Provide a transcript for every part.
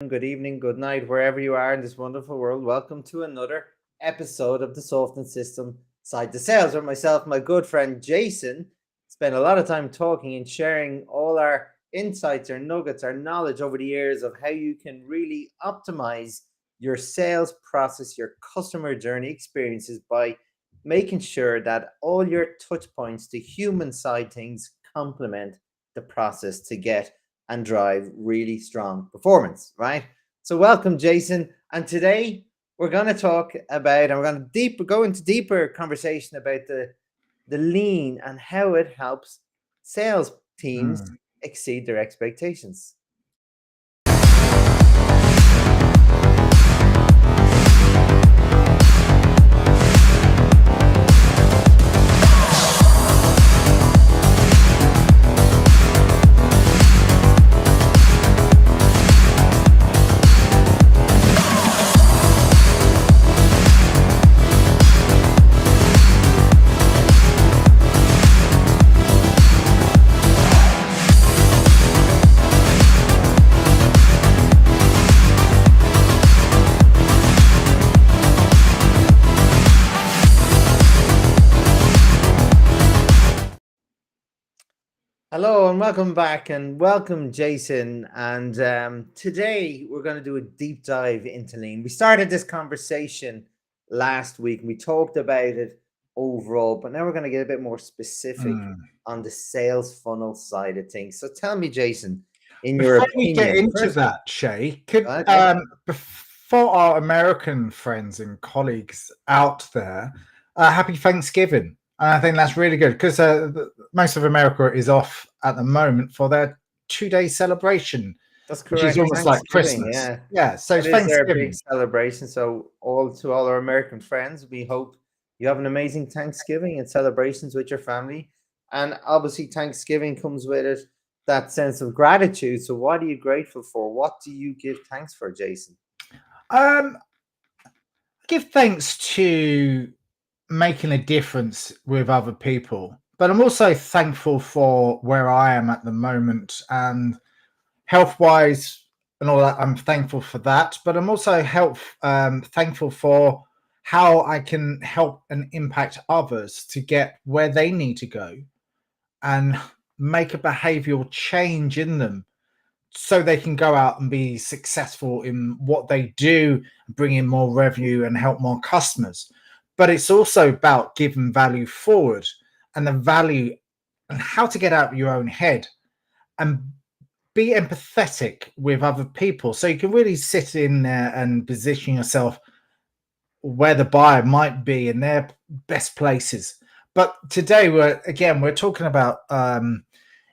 good evening, good night, wherever you are in this wonderful world. Welcome to another episode of the Soften System Side to Sales, where myself, my good friend Jason, spend a lot of time talking and sharing all our insights, our nuggets, our knowledge over the years of how you can really optimize your sales process, your customer journey experiences by making sure that all your touch points, the human side things, complement the process to get and drive really strong performance, right? So welcome, Jason. And today we're going to talk about, and we're going to go into deeper conversation about the lean and how it helps sales teams exceed their expectations. Hello and welcome back, and welcome, Jason. And today we're going to do a deep dive into lean. We started this conversation last week and we talked about it overall, but now we're going to get a bit more specific on the sales funnel side of things. So tell me, Jason, in your Before opinion, we get into that, Shay, could for our American friends and colleagues out there, happy Thanksgiving. And I think that's really good because most of America is off at the moment for their 2-day celebration. That's correct. Which is almost like Christmas. Yeah. So it's Thanksgiving. Their big celebration. So to all our American friends, we hope you have an amazing Thanksgiving and celebrations with your family. And obviously Thanksgiving comes with it that sense of gratitude. So what are you grateful for? What do you give thanks for, Jason? Give thanks to making a difference with other people, but I'm also thankful for where I am at the moment and health-wise and all that. I'm thankful for that, but I'm also thankful for how I can help and impact others to get where they need to go and make a behavioral change in them so they can go out and be successful in what they do, bring in more revenue and help more customers. But it's also about giving value forward and the value and how to get out of your own head and be empathetic with other people. So you can really sit in there and position yourself where the buyer might be in their best places. But today we're talking about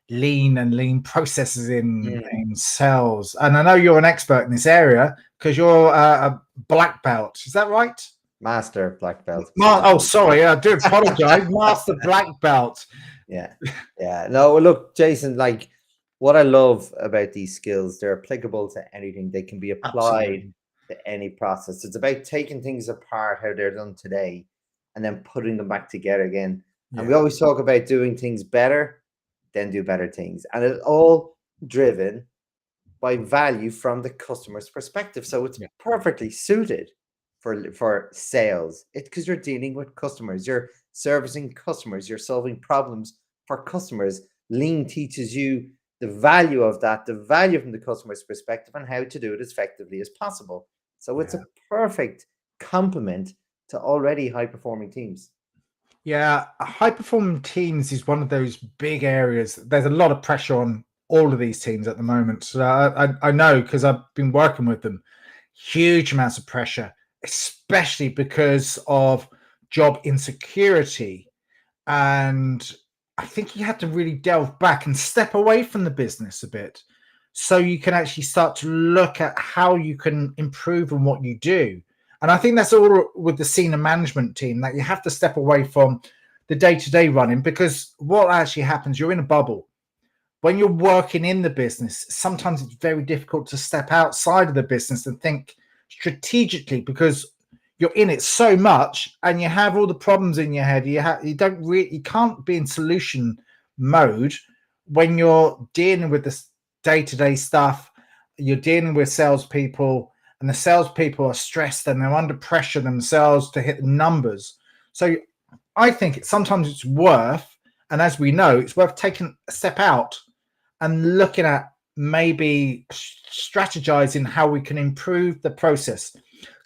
lean processes in sales. And I know you're an expert in this area because you're a black belt. Is that right? Master black belt. Sorry, I do apologize. Master black belt. Yeah. No, look, Jason, like what I love about these skills, they're applicable to anything. They can be applied to any process. It's about taking things apart, how they're done today, and then putting them back together again. Yeah. And we always talk about doing things better, then do better things. And it's all driven by value from the customer's perspective. So it's perfectly suited for sales. It's because you're dealing with customers, you're servicing customers, you're solving problems for customers. Lean teaches you the value of that, the value from the customer's perspective, and how to do it as effectively as possible. So it's a perfect complement to already high-performing teams. Yeah, high-performing teams is one of those big areas. There's a lot of pressure on all of these teams at the moment. So I know because I've been working with them. Huge amounts of pressure, especially because of job insecurity. And I think you have to really delve back and step away from the business a bit so you can actually start to look at how you can improve on what you do. And I think that's all with the senior management team, that you have to step away from the day-to-day running, because what actually happens, you're in a bubble. When you're working in the business, sometimes it's very difficult to step outside of the business and think strategically, because you're in it so much and you have all the problems in your head. You can't be in solution mode when you're dealing with this day-to-day stuff you're dealing with salespeople, and the salespeople are stressed and they're under pressure themselves to hit the numbers. So I think sometimes it's worth, and as we know, it's worth taking a step out and looking at maybe strategizing how we can improve the process,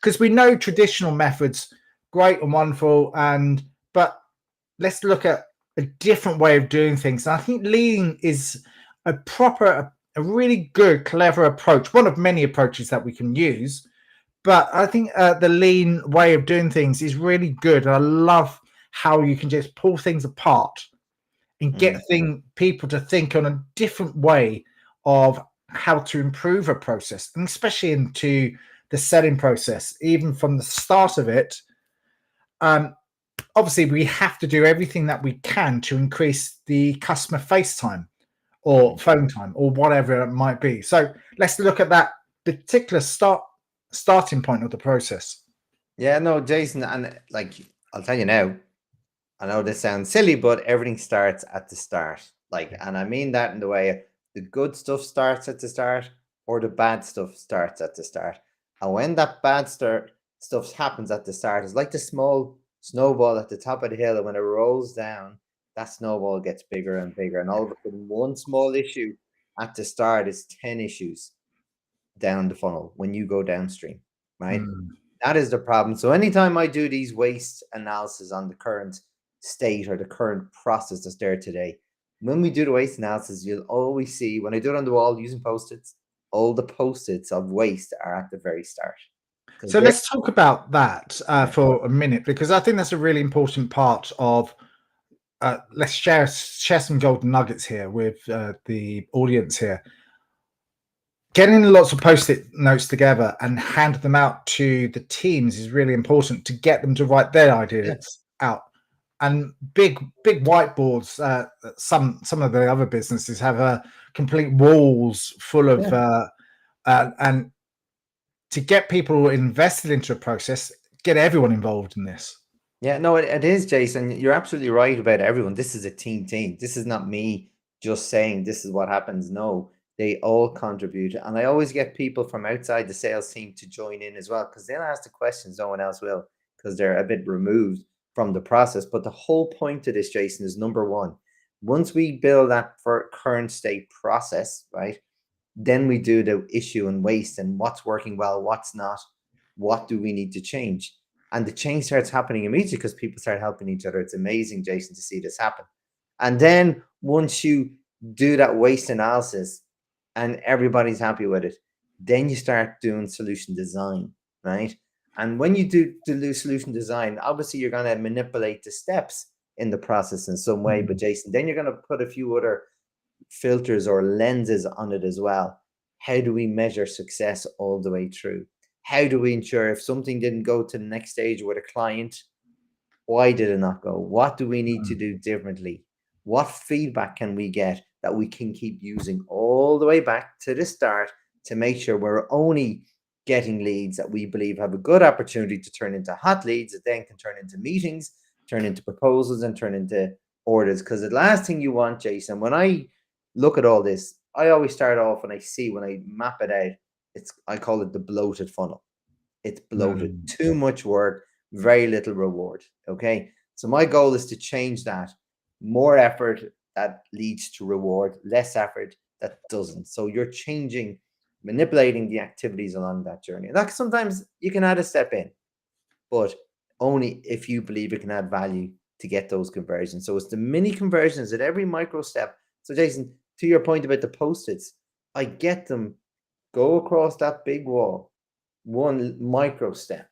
because we know traditional methods great and wonderful, but let's look at a different way of doing things. And I think lean is a really good, clever approach, one of many approaches that we can use. But I think the lean way of doing things is really good. I love how you can just pull things apart and get people to think on a different way of how to improve a process, and especially into the selling process, even from the start of it. Obviously, we have to do everything that we can to increase the customer face time or phone time or whatever it might be. So let's look at that particular starting point of the process. Yeah, no, Jason, and like I'll tell you now, I know this sounds silly, but everything starts at the start. Like, and I mean that in the way the good stuff starts at the start, or the bad stuff starts at the start. And when that stuff happens at the start, it's like the small snowball at the top of the hill. And when it rolls down, that snowball gets bigger and bigger. And all of a sudden, one small issue at the start is 10 issues down the funnel when you go downstream, right? That is the problem. So anytime I do these waste analysis on the current state or the current process that's there today, when we do the waste analysis, you'll always see, when I do it on the wall using post-its, all the post-its of waste are at the very start. So let's talk about that for a minute, because I think that's a really important part of, let's share some golden nuggets here with the audience here. Getting lots of post-it notes together and hand them out to the teams is really important to get them to write their ideas out. And big whiteboards. Some of the other businesses have complete walls full of, and to get people invested into a process, get everyone involved in this. Yeah, no, it is, Jason. You're absolutely right about everyone. This is a team. This is not me just saying this is what happens. No, they all contribute. And I always get people from outside the sales team to join in as well, because they'll ask the questions no one else will, because they're a bit removed from the process. But the whole point of this, Jason, is number one, once we build that for current state process, right, then we do the issue and waste and what's working well, what's not, what do we need to change. And the change starts happening immediately because people start helping each other. It's amazing, Jason, to see this happen. And then once you do that waste analysis and everybody's happy with it, then you start doing solution design, right? And when you do solution design, obviously you're going to manipulate the steps in the process in some way. But Jason, then you're going to put a few other filters or lenses on it as well. How do we measure success all the way through? How do we ensure if something didn't go to the next stage with a client, why did it not go? What do we need to do differently? What feedback can we get that we can keep using all the way back to the start to make sure we're only getting leads that we believe have a good opportunity to turn into hot leads that then can turn into meetings, turn into proposals, and turn into orders? Because the last thing you want, Jason, when I look at all this, I always start off when I map it out, I call it the bloated funnel. It's bloated, too much work, very little reward. Okay. So my goal is to change that. More effort that leads to reward, less effort that doesn't. So you're manipulating the activities along that journey. And that sometimes you can add a step in, but only if you believe it can add value to get those conversions. So it's the mini conversions at every micro step. So Jason, to your point about the post-its, I get them, go across that big wall, one micro step.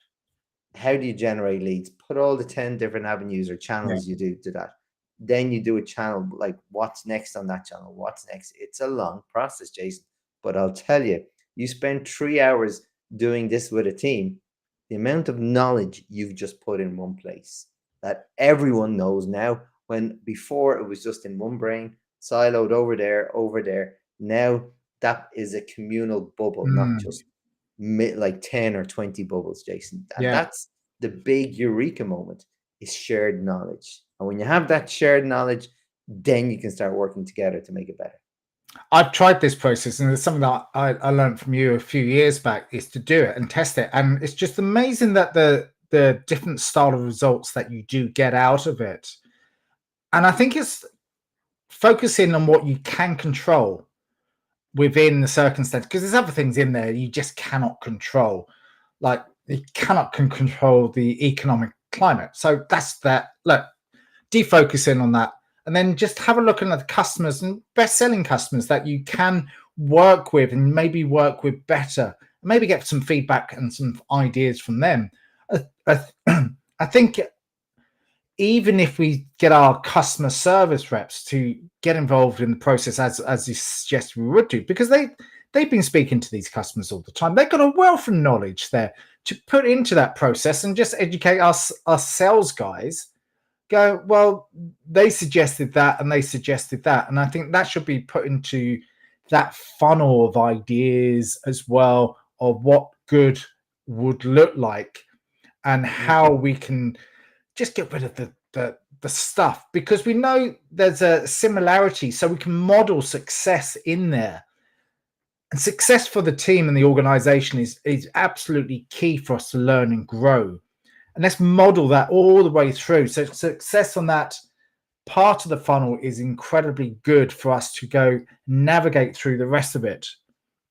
How do you generate leads? Put all the 10 different avenues or channels you do to that. Then you do a channel, like what's next on that channel? What's next? It's a long process, Jason. But I'll tell you, you spend 3 hours doing this with a team, the amount of knowledge you've just put in one place that everyone knows now, when before it was just in one brain, siloed over there. Now that is a communal bubble, not just like 10 or 20 bubbles, Jason. And that's the big eureka moment, is shared knowledge. And when you have that shared knowledge, then you can start working together to make it better. I've tried this process, and it's something that I learned from you a few years back, is to do it and test it. And it's just amazing that the different style of results that you do get out of it. And I think it's focusing on what you can control within the circumstance, because there's other things in there you just cannot control. Like you cannot control the economic climate. So that's that. Look, defocusing on that, and then just have a look at the customers and best-selling customers that you can work with and maybe work with better, maybe get some feedback and some ideas from them. I think even if we get our customer service reps to get involved in the process as you suggest we would do, because they've been speaking to these customers all the time, they've got a wealth of knowledge there to put into that process, and just educate us sales guys. Go, well, they suggested that and they suggested that, and I think that should be put into that funnel of ideas as well, of what good would look like and how we can just get rid of the stuff, because we know there's a similarity, so we can model success in there. And success for the team and the organization is absolutely key for us to learn and grow. And let's model that all the way through. So success on that part of the funnel is incredibly good for us to go navigate through the rest of it.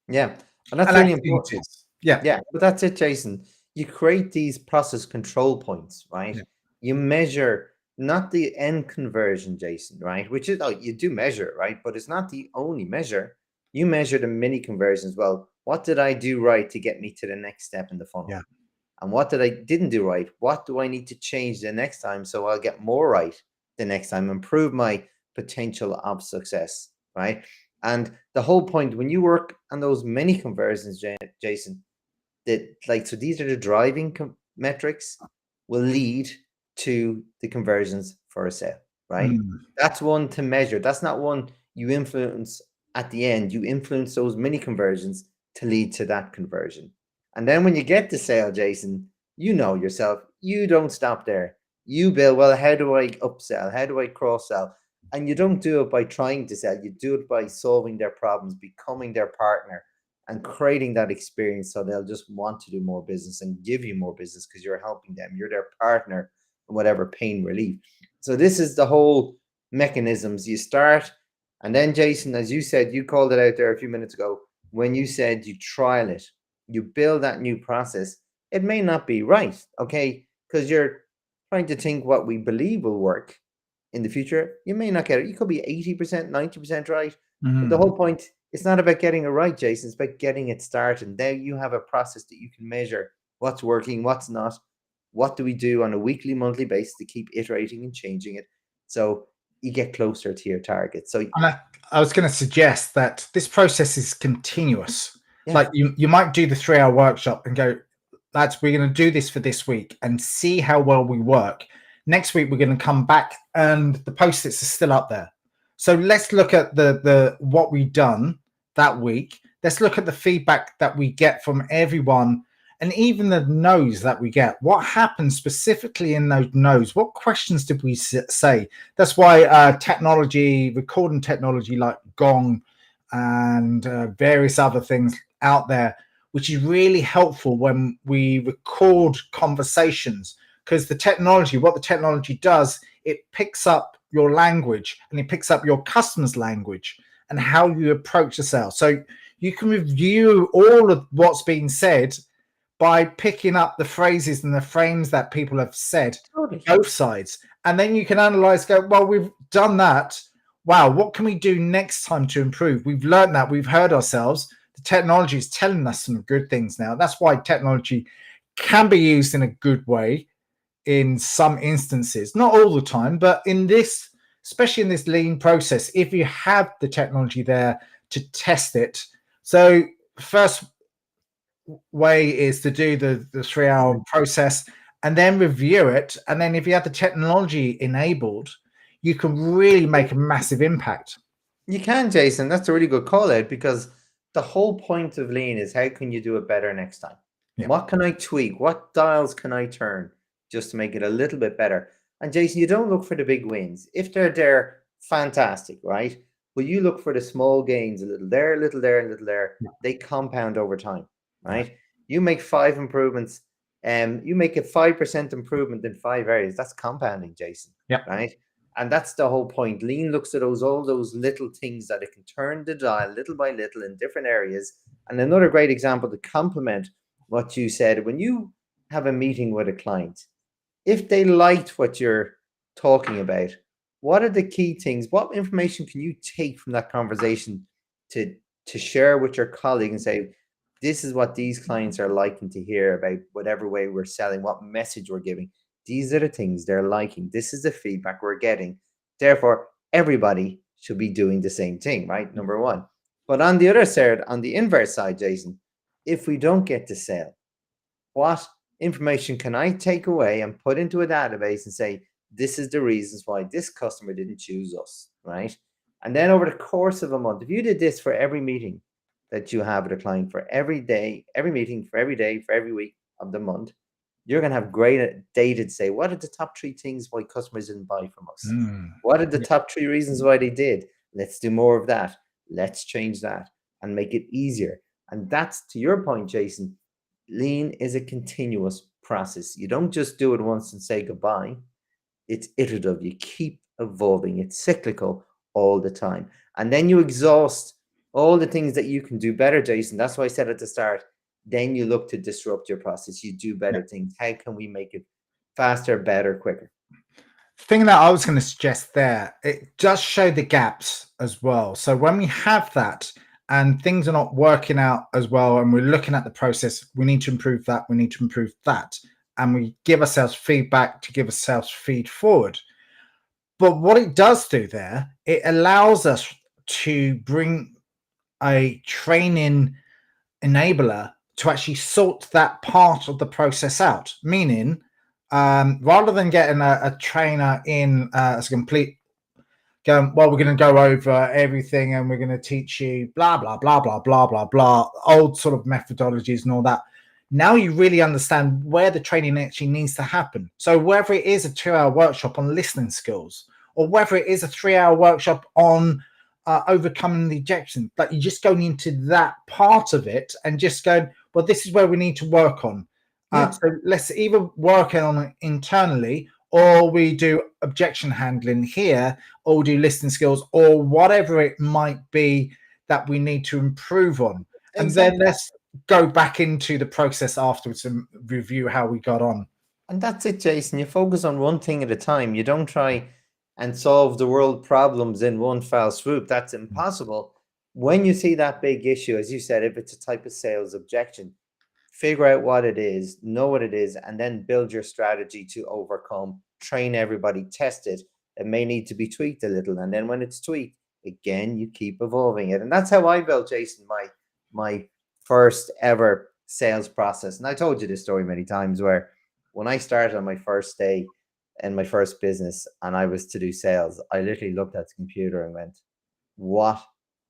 Yeah. And that's really important. Yeah. Yeah. But that's it, Jason. You create these process control points, right? Yeah. You measure not the end conversion, Jason, right? Which is, you do measure, right? But it's not the only measure. You measure the mini conversions. Well, what did I do right to get me to the next step in the funnel? Yeah. And what did I didn't do right? What do I need to change the next time so I'll get more right the next time, improve my potential of success, right? And the whole point when you work on those mini conversions, Jason, so these are the driving metrics will lead to the conversions for a sale, right? That's one to measure. That's not one you influence at the end. You influence those mini conversions to lead to that conversion. And then when you get to sale, Jason, you know yourself, you don't stop there. You build, well, how do I upsell? How do I cross sell? And you don't do it by trying to sell. You do it by solving their problems, becoming their partner, and creating that experience so they'll just want to do more business and give you more business because you're helping them. You're their partner in whatever pain relief. So this is the whole mechanisms. You start, and then Jason, as you said, you called it out there a few minutes ago, when you said you trial it, you build that new process. It may not be right, okay? Because you're trying to think what we believe will work in the future. You may not get it. You could be 80%, 90% right. But the whole point, it's not about getting it right, Jason. It's about getting it started. Now you have a process that you can measure what's working, what's not. What do we do on a weekly, monthly basis to keep iterating and changing it so you get closer to your target? So I was going to suggest that this process is continuous. yeah. Like you might do the 3-hour workshop and go, lads, we're going to do this for this week and see how well we work. Next week, we're going to come back and the post-its are still up there. So let's look at the what we've done that week. Let's look at the feedback that we get from everyone, and even the no's that we get. What happened specifically in those no's? What questions did we say? That's why technology, recording technology like Gong and various other things out there, which is really helpful when we record conversations, because what the technology does, it picks up your language and it picks up your customer's language and how you approach the sale. So you can review all of what's being said by picking up the phrases and the frames that people have said, both sides. And then you can analyze, go, well, we've done that. Wow, what can we do next time to improve? We've learned that, we've heard ourselves. The technology is telling us some good things now. That's why technology can be used in a good way in some instances, not all the time, but in this, especially in this lean process, if you have the technology there to test it. So first way is to do the 3-hour process and then review it. And then if you have the technology enabled, you can really make a massive impact. You can, Jason. That's a really good call out, because the whole point of lean is how can you do it better next time? Yeah. What can I tweak? What dials can I turn just to make it a little bit better? And Jason, you don't look for the big wins. If they're there, fantastic, right? but you look for the small gains, a little there, a little there, a little there. Yeah. They compound over time, right? Yeah. You make 5 improvements, you make a 5% improvement in 5 areas. That's compounding, Jason. Yeah. Right? And that's the whole point. Lean looks at all those little things that it can turn the dial little by little in different areas. And another great example to complement what you said, when you have a meeting with a client, if they liked what you're talking about, what are the key things? What information can you take from that conversation to share with your colleague and say, this is what these clients are liking to hear about whatever way we're selling, what message we're giving. These are the things they're liking. This is the feedback we're getting. Therefore, everybody should be doing the same thing, right? Number one. But on the other side, on the inverse side, Jason, if we don't get to sale, what information can I take away and put into a database and say, this is the reasons why this customer didn't choose us, right? And then over the course of a month, if you did this for every meeting that you have with a client, for every day, every meeting, for every day, for every week of the month, you're going to have great data to say, what are the top 3 things why customers didn't buy from us? What are the top 3 reasons why they did? Let's do more of that. Let's change that and make it easier. And that's, to your point, Jason, lean is a continuous process. You don't just do it once and say goodbye. It's iterative. You keep evolving. It's cyclical all the time. And then you exhaust all the things that you can do better, Jason. That's why I said at the start, then you look to disrupt your process. You do better things. How can we make it faster, better, quicker? Thing that I was going to suggest there, it does show the gaps as well. So when we have that and things are not working out as well, and we're looking at the process, we need to improve that, we need to improve that. And we give ourselves feedback to give ourselves feed forward. But what it does do there, it allows us to bring a training enabler to actually sort that part of the process out. Meaning, rather than getting a trainer in as a complete going, well, we're going to go over everything and we're going to teach you blah, blah, blah, blah, blah, blah, blah, old sort of methodologies and all that. Now you really understand where the training actually needs to happen. So whether it is a 2-hour workshop on listening skills, or whether it is a 3-hour workshop on overcoming the objection, but you're just going into that part of it and just going, well, this is where we need to work on. So let's either work on it internally, or we do objection handling here, or we do listening skills, or whatever it might be that we need to improve on. And then let's go back into the process afterwards and review how we got on. And that's it, Jason. You focus on one thing at a time. You don't try and solve the world problems in one foul swoop. That's impossible. When you see that big issue, as you said, if it's a type of sales objection, figure out what it is, know what it is, and then build your strategy to overcome, train everybody, test it. It may need to be tweaked a little. And then when it's tweaked, again, you keep evolving it. And that's how I built, Jason, my first ever sales process. And I told you this story many times, where when I started on my first day in my first business and I was to do sales, I literally looked at the computer and went, what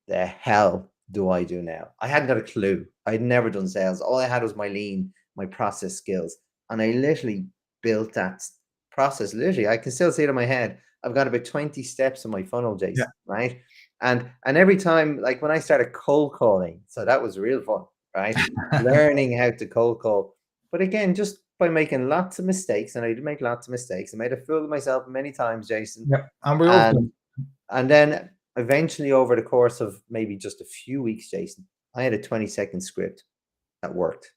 the hell do I do now? I hadn't got a clue. I'd never done sales. All I had was my lean, my process skills. And I literally built that process. Literally, I can still see it in my head. I've got about 20 steps in my funnel, Jason, right? And every time, like when I started cold calling, so that was real fun, right? Learning how to cold call. But again, just by making lots of mistakes, and I did make lots of mistakes. I made a fool of myself many times, Jason. Yeah, and we all do. And then eventually, over the course of maybe just a few weeks, Jason, I had a 20-second script that worked,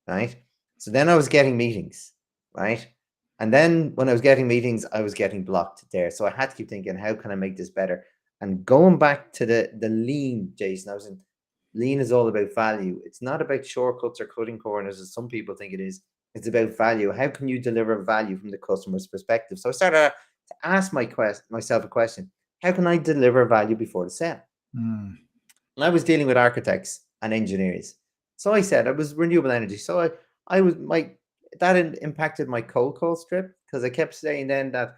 right? So then I was getting meetings, right? And then when I was getting meetings, I was getting blocked there. So I had to keep thinking, how can I make this better? And going back to the lean, Jason, lean is all about value. It's not about shortcuts or cutting corners, as some people think it is. It's about value. How can you deliver value from the customer's perspective? So I started to ask myself a question. How can I deliver value before the sale? And I was dealing with architects and engineers. So I said I was renewable energy. So that impacted my cold call script, because I kept saying then that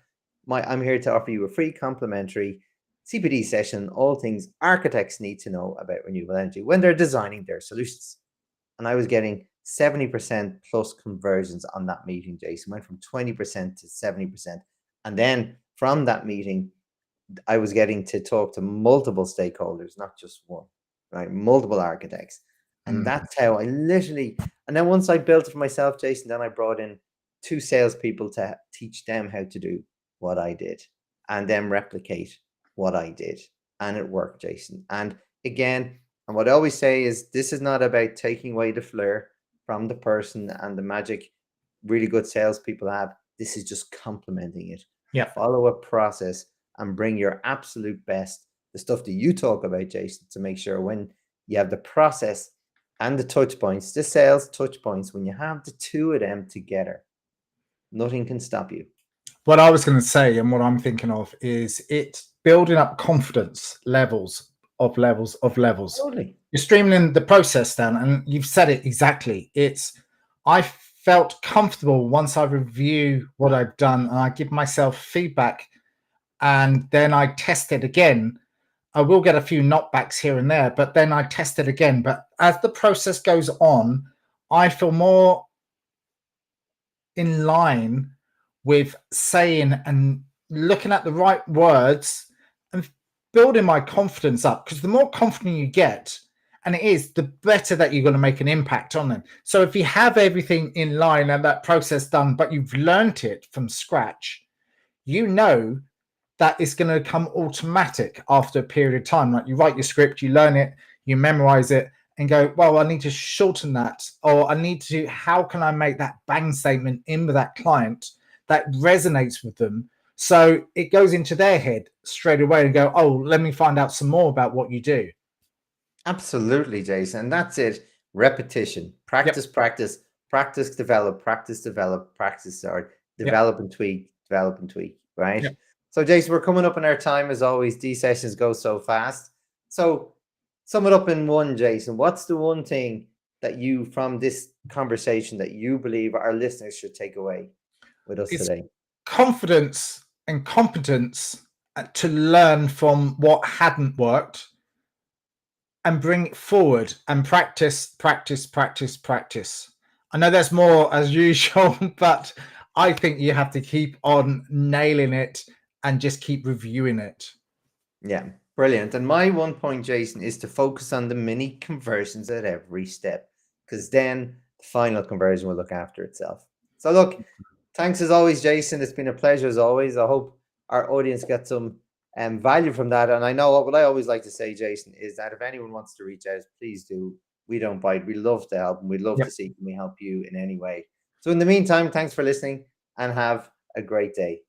I'm here to offer you a free complimentary CPD session, all things architects need to know about renewable energy when they're designing their solutions. And I was getting 70% plus conversions on that meeting, Jason. Went from 20% to 70%. And then from that meeting, I was getting to talk to multiple stakeholders, not just one, right? Multiple architects. And that's how I literally, and then once I built it for myself, Jason, then I brought in 2 salespeople to teach them how to do what I did and then replicate what I did. And it worked, Jason. And again, and what I always say is this is not about taking away the flair from the person and the magic really good salespeople have. This is just complementing it. Yeah. Follow a process and bring your absolute best, the stuff that you talk about, Jason, to make sure when you have the process and the touch points, the sales touch points, when you have the 2 of them together, nothing can stop you. What I was going to say and what I'm thinking of is it's building up confidence levels. Totally. You're streamlining the process down, and you've said it exactly. I felt comfortable once I review what I've done and I give myself feedback, and then I test it again. I will get a few knockbacks here and there, but then I test it again. But as the process goes on, I feel more in line with saying and looking at the right words and building my confidence up, because the more confident you get, and it is, the better that you're going to make an impact on them. So if you have everything in line and that process done, but you've learned it from scratch, you know that it's going to come automatic after a period of time. Like you write your script, you learn it, you memorize it, and go, well, I need to shorten that, or I need to, how can I make that bang statement in with that client that resonates with them? So it goes into their head straight away and go, oh, let me find out some more about what you do. Absolutely, Jason. And that's it. Repetition, practice, practice, practice, develop, practice, develop, practice, or develop and tweak, right? So, Jason, we're coming up in our time as always. These sessions go so fast. So, sum it up in one, Jason. What's the one thing that you, from this conversation, that you believe our listeners should take away with us today? Confidence and competence to learn from what hadn't worked and bring it forward and practice. I know there's more as usual, but I think you have to keep on nailing it and just keep reviewing it. Yeah, brilliant. And my one point, Jason, is to focus on the mini conversions at every step, because then the final conversion will look after itself. So look, thanks as always, Jason. It's been a pleasure as always. I hope our audience gets some value from that. And I know what I always like to say, Jason, is that if anyone wants to reach out, please do. We don't bite. We love to help, and we'd love to see can we help you in any way. So in the meantime, thanks for listening and have a great day.